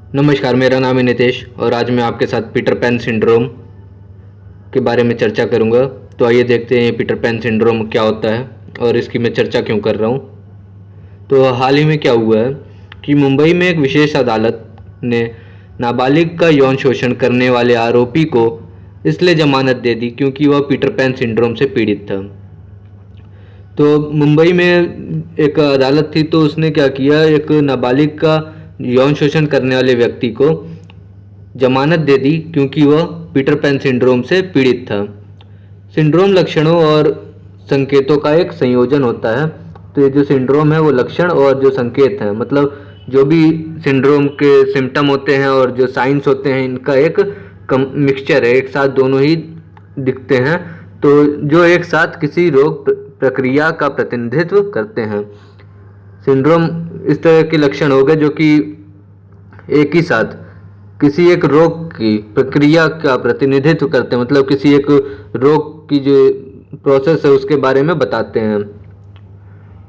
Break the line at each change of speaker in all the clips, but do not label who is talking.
नमस्कार, मेरा नाम है नितेश और आज मैं आपके साथ पीटर पैन सिंड्रोम के बारे में चर्चा करूंगा। तो आइए देखते हैं पीटर पैन सिंड्रोम क्या होता है और इसकी मैं चर्चा क्यों कर रहा हूं। तो हाल ही में क्या हुआ है कि मुंबई में एक विशेष अदालत ने नाबालिग का यौन शोषण करने वाले आरोपी को इसलिए जमानत दे दी क्योंकि वह पीटर पैन सिंड्रोम से पीड़ित था। तो मुंबई में एक अदालत थी, तो उसने क्या किया, एक नाबालिग का यौन शोषण करने वाले व्यक्ति को जमानत दे दी क्योंकि वह पीटर पैन सिंड्रोम से पीड़ित था। सिंड्रोम लक्षणों और संकेतों का एक संयोजन होता है। तो ये जो सिंड्रोम है वो लक्षण और जो संकेत हैं, मतलब जो भी सिंड्रोम के सिम्टम होते हैं और जो साइंस होते हैं, इनका एक मिक्सचर है, एक साथ दोनों ही दिखते हैं। तो जो एक साथ किसी रोग प्रक्रिया का प्रतिनिधित्व करते हैं। सिंड्रोम इस तरह के लक्षण हो गए जो कि एक ही साथ किसी एक रोग की प्रक्रिया का प्रतिनिधित्व करते हैं, मतलब किसी एक रोग की जो प्रोसेस है उसके बारे में बताते हैं।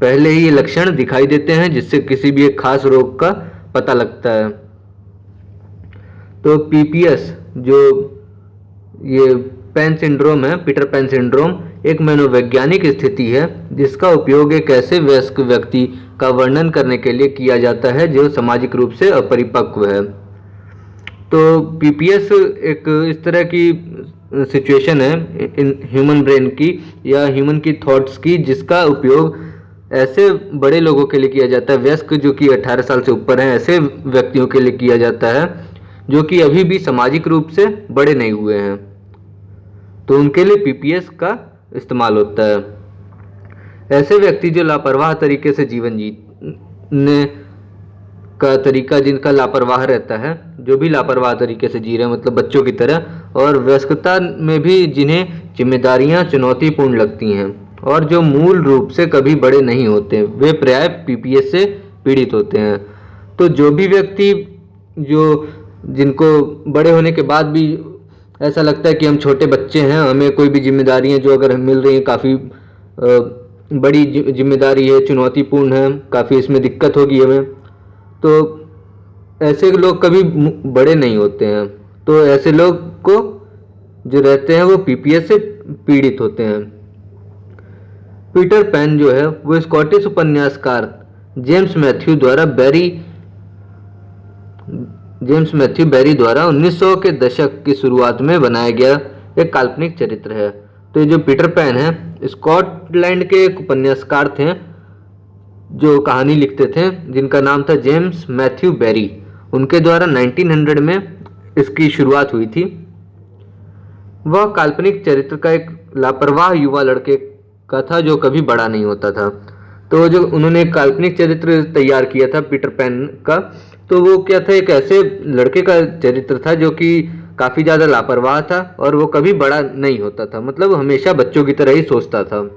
पहले ही ये लक्षण दिखाई देते हैं जिससे किसी भी एक खास रोग का पता लगता है। तो पीपीएस जो ये पैन सिंड्रोम है, पीटर पैन सिंड्रोम, एक मनोवैज्ञानिक स्थिति है जिसका उपयोग एक ऐसे वयस्क व्यक्ति का वर्णन करने के लिए किया जाता है जो सामाजिक रूप से अपरिपक्व है। तो पीपीएस एक इस तरह की सिचुएशन है ह्यूमन ब्रेन की या ह्यूमन की थॉट्स की, जिसका उपयोग ऐसे बड़े लोगों के लिए किया जाता है, वयस्क जो कि 18 साल से ऊपर हैं, ऐसे व्यक्तियों के लिए किया जाता है जो कि अभी भी सामाजिक रूप से बड़े नहीं हुए हैं। तो उनके लिए पीपीएस का इस्तेमाल होता है। ऐसे व्यक्ति जो लापरवाह तरीके से जीवन जीने का तरीका जिनका लापरवाह रहता है, जो भी लापरवाह तरीके से जी रहे हैं, मतलब बच्चों की तरह, और वयस्कता में भी जिन्हें जिम्मेदारियां चुनौतीपूर्ण लगती हैं और जो मूल रूप से कभी बड़े नहीं होते, वे प्राय पीपीएस से पीड़ित होते हैं। तो जो भी व्यक्ति जिनको बड़े होने के बाद भी ऐसा लगता है कि हम छोटे बच्चे हैं, हमें कोई भी जिम्मेदारियां जो अगर मिल रही हैं काफ़ी बड़ी जिम्मेदारी है, चुनौतीपूर्ण है, काफ़ी इसमें दिक्कत होगी हमें, तो ऐसे लोग कभी बड़े नहीं होते हैं। तो ऐसे लोग को जो रहते हैं वो पीपीएस से पीड़ित होते हैं। पीटर पैन जो है वो स्कॉटिश उपन्यासकार जेम्स मैथ्यू बैरी द्वारा 1900 के दशक की शुरुआत में बनाया गया एक काल्पनिक चरित्र है। तो ये जो पीटर पैन है स्कॉटलैंड के एक उपन्यासकार थे जो कहानी लिखते थे, जिनका नाम था जेम्स मैथ्यू बैरी। उनके द्वारा 1900 में इसकी शुरुआत हुई थी। वह काल्पनिक चरित्र का एक लापरवाह युवा लड़के का था जो कभी बड़ा नहीं होता था। तो जो उन्होंने एक काल्पनिक चरित्र तैयार किया था पीटर पैन का, तो वो क्या था, एक ऐसे लड़के का चरित्र था जो कि काफ़ी ज़्यादा लापरवाह था और वो कभी बड़ा नहीं होता था, मतलब हमेशा बच्चों की तरह ही सोचता था।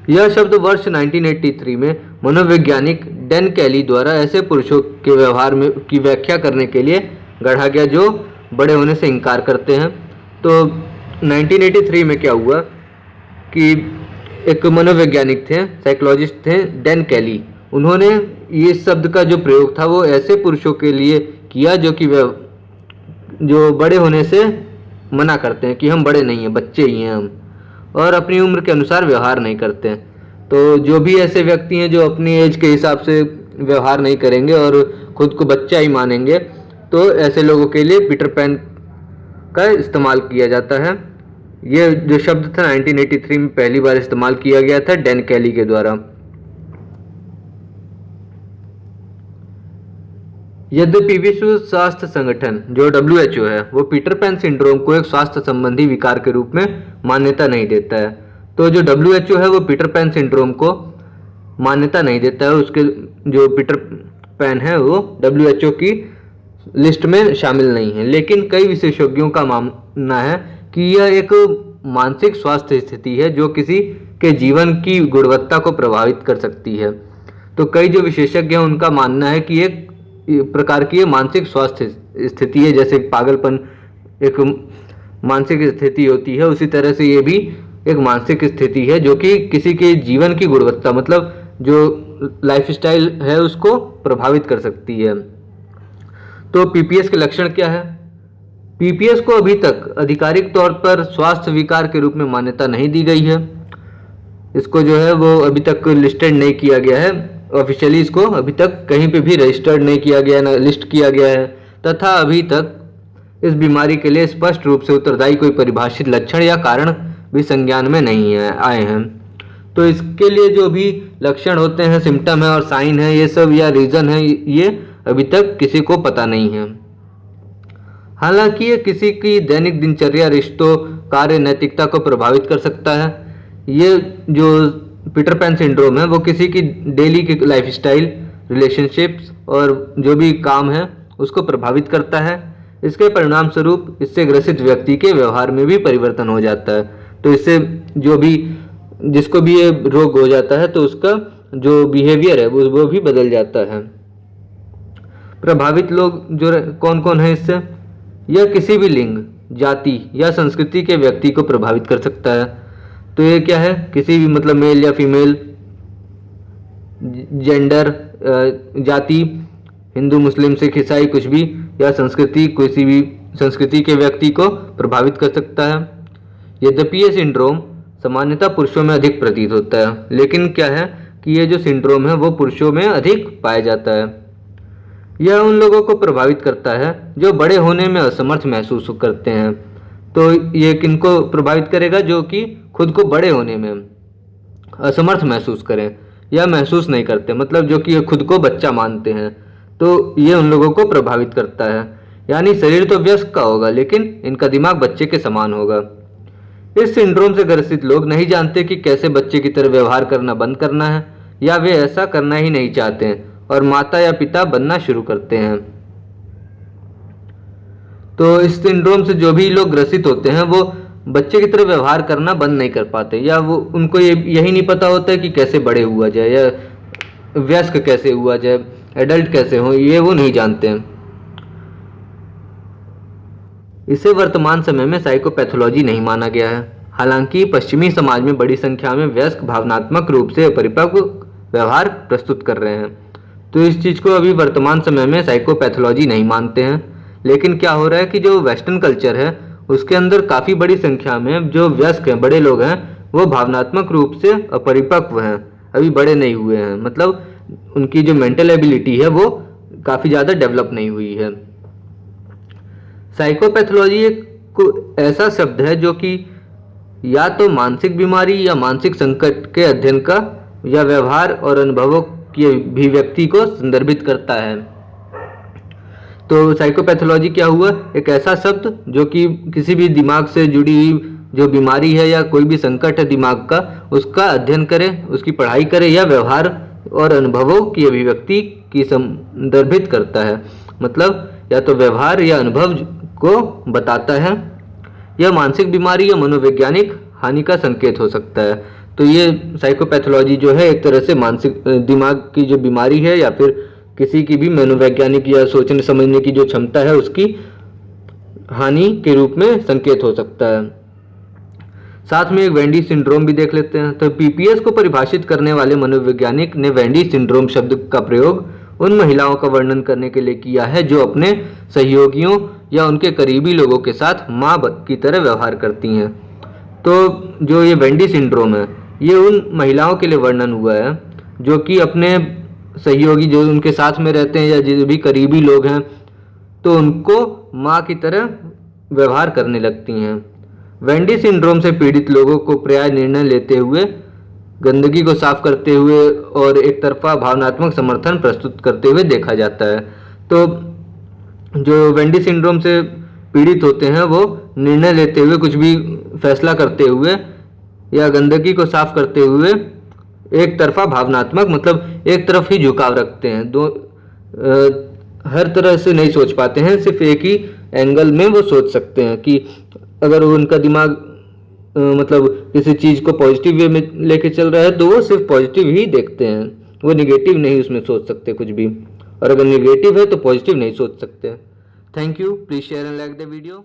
यह शब्द वर्ष 1983 में मनोवैज्ञानिक डैन कैली द्वारा ऐसे पुरुषों के व्यवहार में की व्याख्या करने के लिए गढ़ा गया जो बड़े होने से इनकार करते हैं। तो 1983 में क्या हुआ कि एक मनोवैज्ञानिक थे, साइकोलॉजिस्ट थे, डैन कैली। उन्होंने ये शब्द का जो प्रयोग था वो ऐसे पुरुषों के लिए किया जो बड़े होने से मना करते हैं कि हम बड़े नहीं हैं, बच्चे ही हैं हम, और अपनी उम्र के अनुसार व्यवहार नहीं करते हैं। तो जो भी ऐसे व्यक्ति हैं जो अपनी एज के हिसाब से व्यवहार नहीं करेंगे और खुद को बच्चा ही मानेंगे, तो ऐसे लोगों के लिए पीटर पैन का इस्तेमाल किया जाता है। ये जो शब्द था 1983 में पहली बार इस्तेमाल किया गया था डैन कैली के द्वारा। यद्यपि विश्व स्वास्थ्य संगठन जो WHO है वो पीटर पैन सिंड्रोम को एक स्वास्थ्य संबंधी विकार के रूप में मान्यता नहीं देता है। तो जो WHO है वो पीटर पैन सिंड्रोम को मान्यता नहीं देता है, उसके जो पीटर पैन है वो WHO की लिस्ट में शामिल नहीं है। लेकिन कई विशेषज्ञों का मानना है कि यह एक मानसिक स्वास्थ्य स्थिति है जो किसी के जीवन की गुणवत्ता को प्रभावित कर सकती है। तो कई जो विशेषज्ञ हैं उनका मानना है कि एक प्रकार की मानसिक स्वास्थ्य स्थिति है, जैसे पागलपन एक मानसिक स्थिति होती है, उसी तरह से ये भी एक मानसिक स्थिति है जो कि किसी के जीवन की गुणवत्ता, मतलब जो लाइफस्टाइल है उसको प्रभावित कर सकती है। तो पीपीएस के लक्षण क्या है? पीपीएस को अभी तक आधिकारिक तौर पर स्वास्थ्य विकार के रूप में मान्यता नहीं दी गई है। इसको जो है वो अभी तक लिस्टेड नहीं किया गया है, ऑफिशियली इसको अभी तक कहीं पे भी रजिस्टर्ड नहीं किया गया, ना लिस्ट किया गया है, तथा अभी तक इस बीमारी के लिए स्पष्ट रूप से उत्तरदायी कोई परिभाषित लक्षण या कारण भी संज्ञान में नहीं आए हैं। तो इसके लिए जो भी लक्षण होते हैं, सिम्टम है और साइन है, ये सब या रीजन है, ये अभी तक किसी को पता नहीं है। हालांकि ये किसी की दैनिक दिनचर्या, रिश्तों, कार्य, नैतिकता को प्रभावित कर सकता है। ये जो पीटर पैन सिंड्रोम है वो किसी की डेली की लाइफस्टाइल, रिलेशनशिप्स और जो भी काम है उसको प्रभावित करता है। इसके परिणाम स्वरूप इससे ग्रसित व्यक्ति के व्यवहार में भी परिवर्तन हो जाता है। तो इससे जो भी जिसको भी ये रोग हो जाता है तो उसका जो बिहेवियर है वो भी बदल जाता है। प्रभावित लोग जो कौन कौन है इससे? यह किसी भी लिंग, जाति या संस्कृति के व्यक्ति को प्रभावित कर सकता है। तो ये क्या है? किसी भी मतलब मेल या फीमेल, जेंडर, जाति, हिंदू, मुस्लिम, सिख, ईसाई, कुछ भी, या संस्कृति, किसी भी संस्कृति के व्यक्ति को प्रभावित कर सकता है। यद्यपि ये सिंड्रोम सामान्यतः पुरुषों में अधिक प्रतीत होता है, लेकिन क्या है कि ये जो सिंड्रोम है वो पुरुषों में अधिक पाया जाता है। यह उन लोगों को प्रभावित करता है जो बड़े होने में असमर्थ महसूस करते हैं। तो ये किनको प्रभावित करेगा? जो कि खुद को बड़े होने में असमर्थ महसूस करें या महसूस नहीं करते, मतलब जो कि खुद को बच्चा मानते हैं, तो ये उन लोगों को प्रभावित करता है। यानी शरीर तो वयस्क का होगा लेकिन इनका दिमाग बच्चे के समान होगा। इस सिंड्रोम से ग्रसित लोग नहीं जानते कि कैसे बच्चे की तरह व्यवहार करना बंद करना है, या वे ऐसा करना ही नहीं चाहते हैं और माता या पिता बनना शुरू करते हैं। तो इस सिंड्रोम से जो भी लोग ग्रसित होते हैं वो बच्चे की तरह व्यवहार करना बंद नहीं कर पाते, या वो उनको यही नहीं पता होता है कि कैसे बड़े हुआ जाए या वयस्क कैसे हुआ जाए, एडल्ट कैसे हो, ये वो नहीं जानते हैं। इसे वर्तमान समय में साइकोपैथोलॉजी नहीं माना गया है। हालांकि पश्चिमी समाज में बड़ी संख्या में वयस्क भावनात्मक रूप से अपरिपक्व व्यवहार प्रस्तुत कर रहे हैं, तो इस चीज़ को अभी वर्तमान समय में साइकोपैथोलॉजी नहीं मानते हैं। लेकिन क्या हो रहा है कि जो वेस्टर्न कल्चर है उसके अंदर काफ़ी बड़ी संख्या में जो वयस्क हैं, बड़े लोग हैं, वो भावनात्मक रूप से अपरिपक्व हैं, अभी बड़े नहीं हुए हैं, मतलब उनकी जो मेंटल एबिलिटी है वो काफ़ी ज़्यादा डेवलप नहीं हुई है। साइकोपैथोलॉजी एक ऐसा शब्द है जो कि या तो मानसिक बीमारी या मानसिक संकट के अध्ययन का या व्यवहार और अनुभवों की अभिव्यक्ति को संदर्भित करता है। तो साइकोपैथोलॉजी क्या हुआ? एक ऐसा शब्द जो कि किसी भी दिमाग से जुड़ी हुई जो बीमारी है या कोई भी संकट है दिमाग का, उसका अध्ययन करे, उसकी पढ़ाई करे या व्यवहार और अनुभवों की अभिव्यक्ति की संदर्भित करता है। मतलब या तो व्यवहार या अनुभव को बताता है। यह मानसिक बीमारी या मनोवैज्ञानिक हानि का संकेत हो सकता है। तो ये साइकोपैथोलॉजी जो है एक तरह से मानसिक दिमाग की जो बीमारी है या फिर किसी की भी मनोवैज्ञानिक या सोचने समझने की जो क्षमता है उसकी हानि के रूप में संकेत हो सकता है। साथ में एक वेंडी सिंड्रोम भी देख लेते हैं। तो पीपीएस को परिभाषित करने वाले मनोवैज्ञानिक ने वेंडी सिंड्रोम शब्द का प्रयोग उन महिलाओं का वर्णन करने के लिए किया है जो अपने सहयोगियों या उनके करीबी लोगों के साथ माँ की तरह व्यवहार करती हैं। तो जो ये वेंडी सिंड्रोम है ये उन महिलाओं के लिए वर्णन हुआ है जो कि अपने सहयोगी जो उनके साथ में रहते हैं या जो भी करीबी लोग हैं तो उनको माँ की तरह व्यवहार करने लगती हैं। वेंडी सिंड्रोम से पीड़ित लोगों को प्रायः निर्णय लेते हुए, गंदगी को साफ करते हुए और एक तरफा भावनात्मक समर्थन प्रस्तुत करते हुए देखा जाता है। तो जो वेंडी सिंड्रोम से पीड़ित होते हैं वो निर्णय लेते हुए, कुछ भी फैसला करते हुए या गंदगी को साफ करते हुए एक तरफा भावनात्मक, मतलब एक तरफ ही झुकाव रखते हैं, हर तरह से नहीं सोच पाते हैं, सिर्फ एक ही एंगल में वो सोच सकते हैं कि अगर उनका दिमाग मतलब किसी चीज़ को पॉजिटिव वे में लेके चल रहा है तो वो सिर्फ पॉजिटिव ही देखते हैं, वो निगेटिव नहीं उसमें सोच सकते कुछ भी, और अगर निगेटिव है तो पॉजिटिव नहीं सोच सकते। Thank you, please share and like the video.